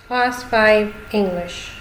Class 5 English.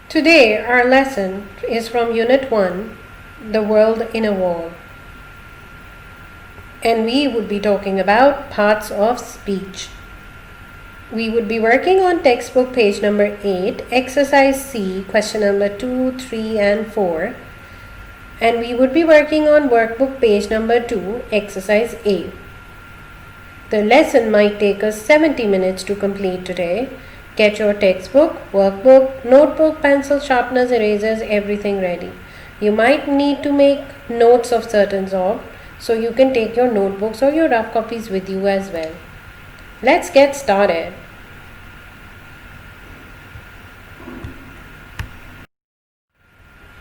Today our lesson is from Unit 1, The World in a Wall. And we would be talking about parts of speech. We would be working on textbook page number 8, exercise C, question number 2, 3 and 4. And we would be working on workbook page number 2, exercise A. The lesson might take us 70 minutes to complete today. Get your textbook, workbook, notebook, pencil, sharpeners, erasers, everything ready. You might need to make notes of certain sort, so you can take your notebooks or your rough copies with you as well. Let's get started.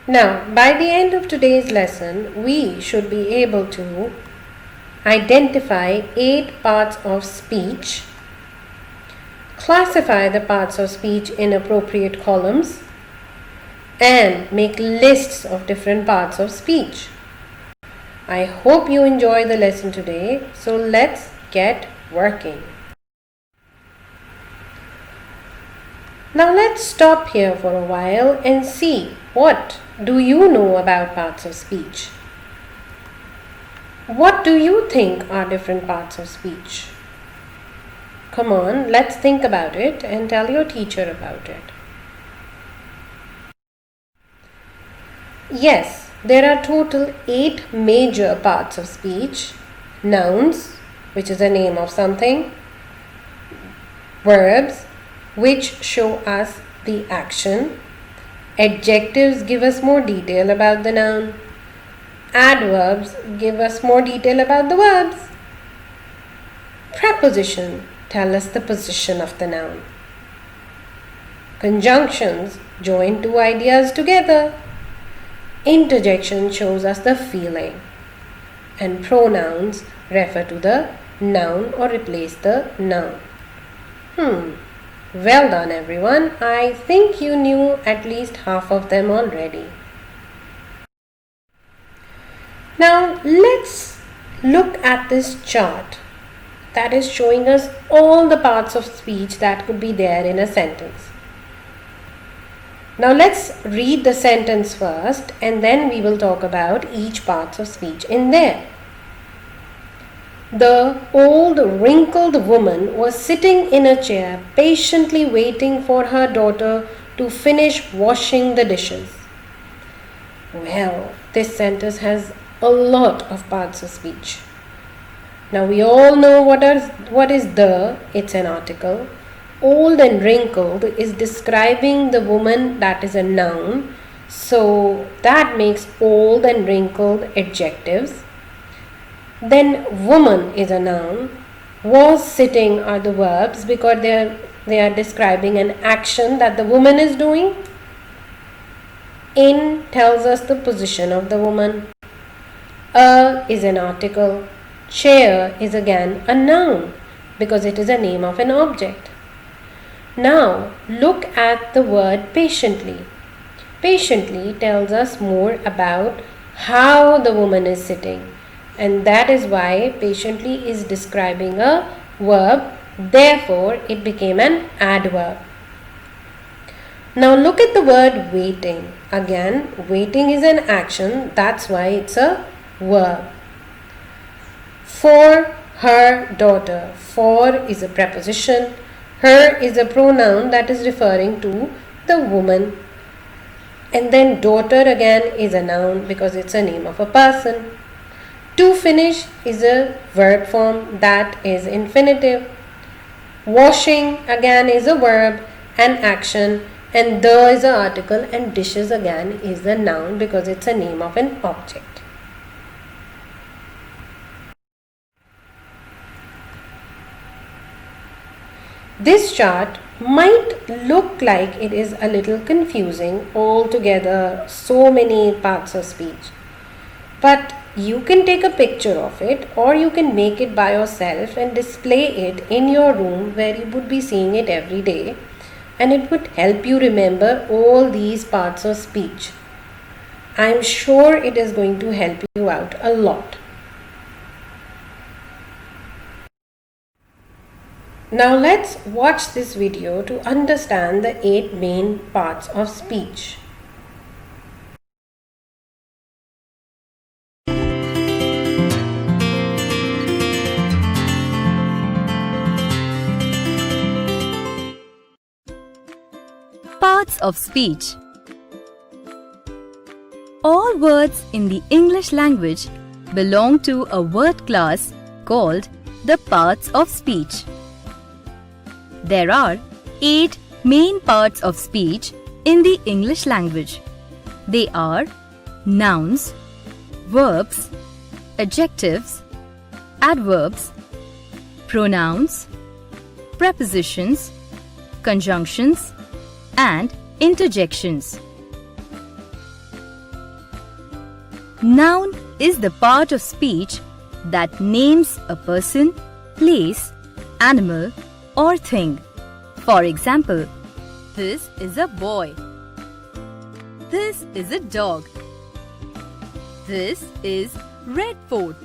Now, by the end of today's lesson, we should be able to identify 8 parts of speech, classify the parts of speech in appropriate columns, and make lists of different parts of speech. I hope you enjoy the lesson today, so let's get working. Now let's stop here for a while and see, what do you know about parts of speech? What do you think are different parts of speech? Come on, let's think about it and tell your teacher about it. Yes, there are total 8 major parts of speech. Nouns, which is a name of something. Verbs, which show us the action. Adjectives give us more detail about the noun. Adverbs give us more detail about the verbs. Preposition tell us the position of the noun. Conjunctions join two ideas together. Interjection shows us the feeling. And pronouns refer to the noun or replace the noun. Well done everyone. I think you knew at least half of them already. Now let's look at this chart that is showing us all the parts of speech that could be there in a sentence. Now let's read the sentence first and then we will talk about each part of speech in there. The old wrinkled woman was sitting in a chair patiently waiting for her daughter to finish washing the dishes. Well, this sentence has a lot of parts of speech. Now we all know what is the, it's an article. Old and wrinkled is describing the woman, that is a noun. So that makes old and wrinkled adjectives. Then woman is a noun. Was sitting are the verbs because they are describing an action that the woman is doing. In tells us the position of the woman. A is an article. Chair is again a noun because it is a name of an object. Now look at the word patiently. Patiently tells us more about how the woman is sitting. And that is why patiently is describing a verb. Therefore, it became an adverb. Now look at the word waiting. Again, waiting is an action. That's why it's a verb. For her daughter. For is a preposition. Her is a pronoun that is referring to the woman. And then daughter again is a noun because it's a name of a person. To finish is a verb form that is infinitive. Washing again is a verb and action, and the is an article, and dishes again is a noun because it's a name of an object. This chart might look like it is a little confusing altogether, so many parts of speech. But you can take a picture of it or you can make it by yourself and display it in your room where you would be seeing it every day, and it would help you remember all these parts of speech. I am sure it is going to help you out a lot. Now let's watch this video to understand the 8 main parts of speech. Parts of speech. All words in the English language belong to a word class called the parts of speech. There are 8 main parts of speech in the English language. They are nouns, verbs, adjectives, adverbs, pronouns, prepositions, conjunctions, and interjections. Noun is the part of speech that names a person, place, animal, or thing. For example, this is a boy. This is a dog. This is Red Fort.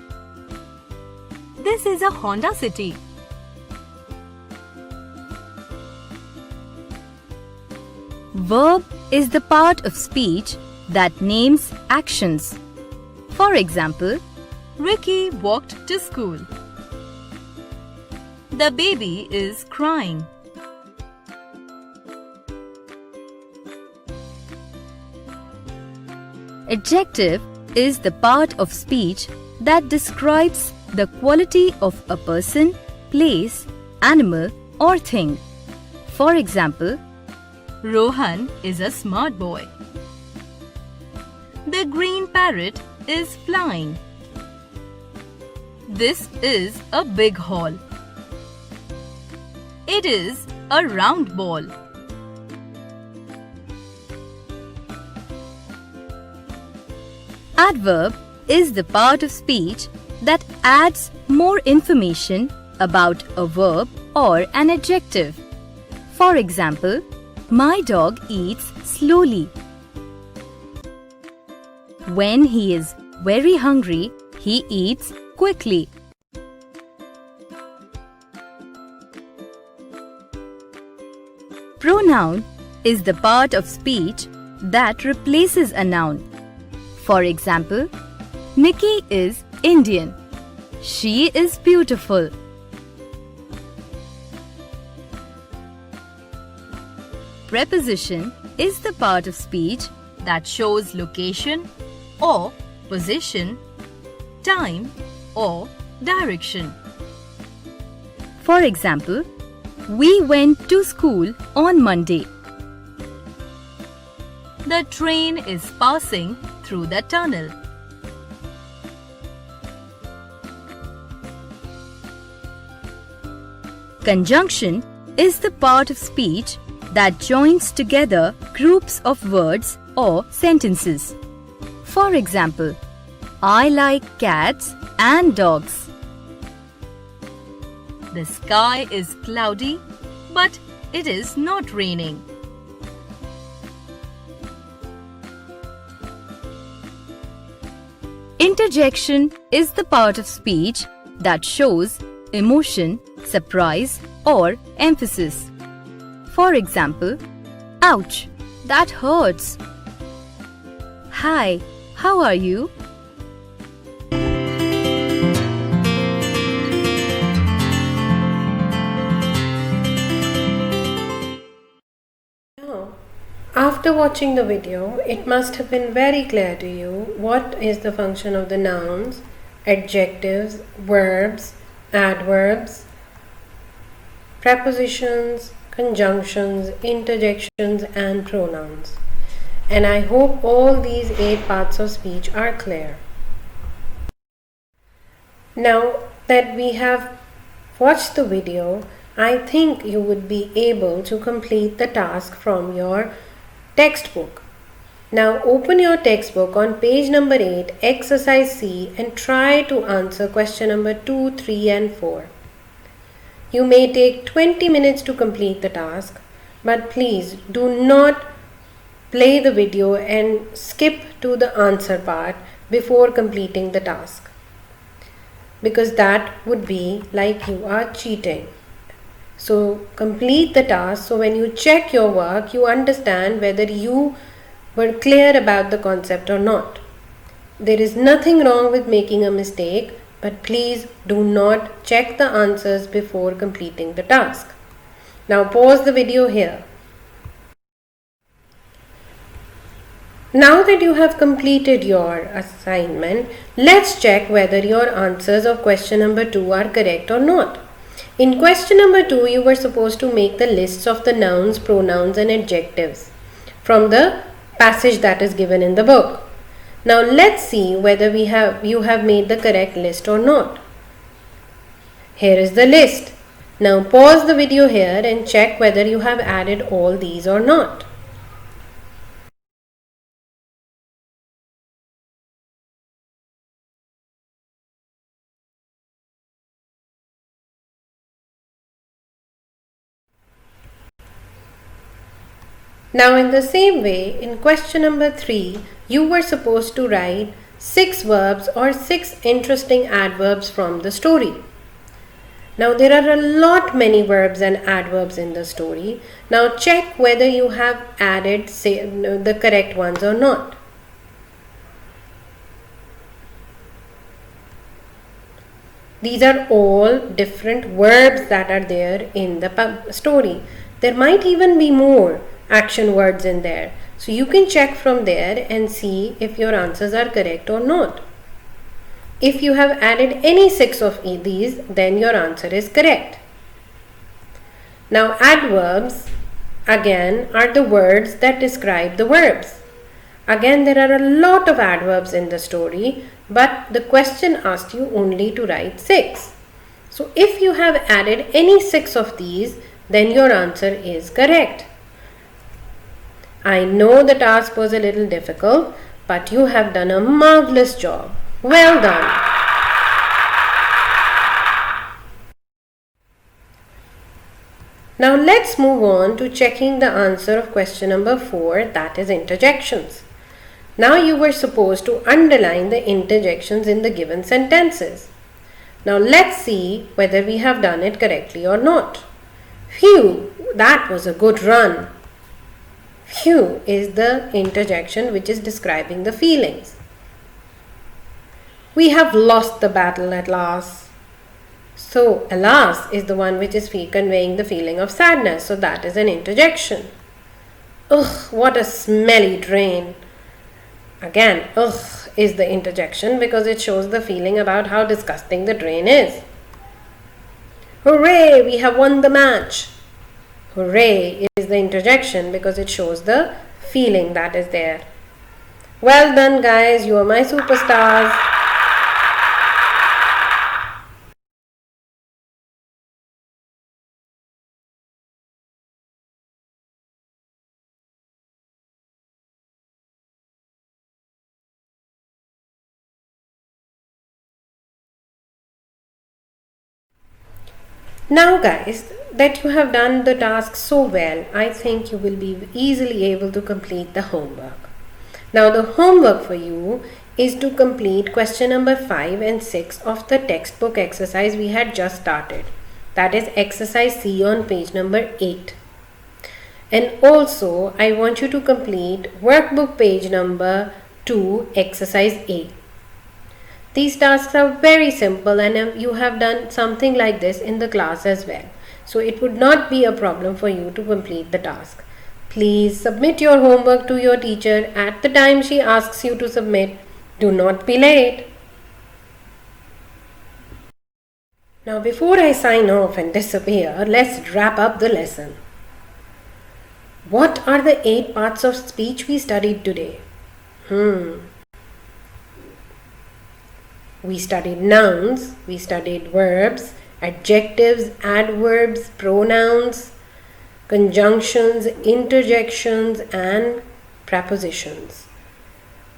This is a Honda City. Verb is the part of speech that names actions. For example, Ricky walked to school. The baby is crying. Adjective is the part of speech that describes the quality of a person, place, animal, or thing. For example, Rohan is a smart boy. The green parrot is flying. This is a big hall. It is a round ball. Adverb is the part of speech that adds more information about a verb or an adjective. For example, my dog eats slowly. When he is very hungry, he eats quickly. Pronoun is the part of speech that replaces a noun. For example, Nikki is Indian. She is beautiful. Preposition is the part of speech that shows location or position, time or direction. For example, we went to school on Monday. The train is passing through the tunnel. Conjunction is the part of speech that joins together groups of words or sentences. For example, I like cats and dogs. The sky is cloudy, but it is not raining. Interjection is the part of speech that shows emotion, surprise, or emphasis. For example, ouch, that hurts. Hi, how are you? After watching the video, it must have been very clear to you what is the function of the nouns, adjectives, verbs, adverbs, prepositions, conjunctions, interjections, and pronouns. And I hope all these 8 parts of speech are clear. Now that we have watched the video, I think you would be able to complete the task from your textbook. Now open your textbook on page number 8, exercise C, and try to answer question number 2, 3, and 4. You may take 20 minutes to complete the task, but please do not play the video and skip to the answer part before completing the task, because that would be like you are cheating. So complete the task, so when you check your work, you understand whether you were clear about the concept or not. There is nothing wrong with making a mistake, but please do not check the answers before completing the task. Now pause the video here. Now that you have completed your assignment, let's check whether your answers of question number 2 are correct or not. In question number 2, you were supposed to make the lists of the nouns, pronouns and adjectives from the passage that is given in the book. Now let's see whether you have made the correct list or not. Here is the list. Now pause the video here and check whether you have added all these or not. Now in the same way, in question number 3, you were supposed to write 6 verbs or 6 interesting adverbs from the story. Now there are a lot many verbs and adverbs in the story. Now check whether you have added the correct ones or not. These are all different verbs that are there in the story. There might even be more action words in there. So you can check from there and see if your answers are correct or not. If you have added any 6 of these, then your answer is correct. Now adverbs again are the words that describe the verbs. Again, there are a lot of adverbs in the story, but the question asked you only to write 6. So if you have added any 6 of these, then your answer is correct. I know the task was a little difficult, but you have done a marvelous job. Well done. Now let's move on to checking the answer of question number 4, that is interjections. Now you were supposed to underline the interjections in the given sentences. Now let's see whether we have done it correctly or not. Phew, that was a good run. Phew is the interjection which is describing the feelings. We have lost the battle at last. So, alas is the one which is conveying the feeling of sadness. So, that is an interjection. Ugh, what a smelly drain. Again, ugh is the interjection because it shows the feeling about how disgusting the drain is. Hooray, we have won the match. Hooray is the interjection because it shows the feeling that is there. Well done, guys. You are my superstars. Now guys, that you have done the task so well, I think you will be easily able to complete the homework. Now the homework for you is to complete question number 5 and 6 of the textbook exercise we had just started. That is exercise C on page number 8. And also I want you to complete workbook page number 2, exercise A. These tasks are very simple and you have done something like this in the class as well. So it would not be a problem for you to complete the task. Please submit your homework to your teacher at the time she asks you to submit. Do not be late. Now before I sign off and disappear, let's wrap up the lesson. What are the 8 parts of speech we studied today? We studied nouns, we studied verbs, adjectives, adverbs, pronouns, conjunctions, interjections and prepositions.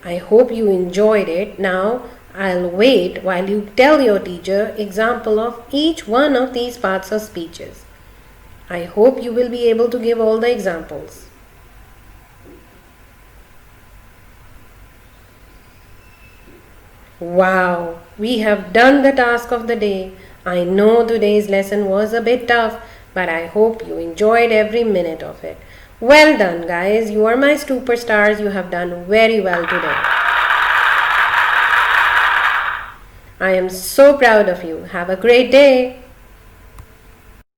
I hope you enjoyed it. Now I'll wait while you tell your teacher example of each one of these parts of speeches. I hope you will be able to give all the examples. Wow, we have done the task of the day. I know today's lesson was a bit tough, but I hope you enjoyed every minute of it. Well done, guys. You are my superstars. You have done very well today. I am so proud of you. Have a great day.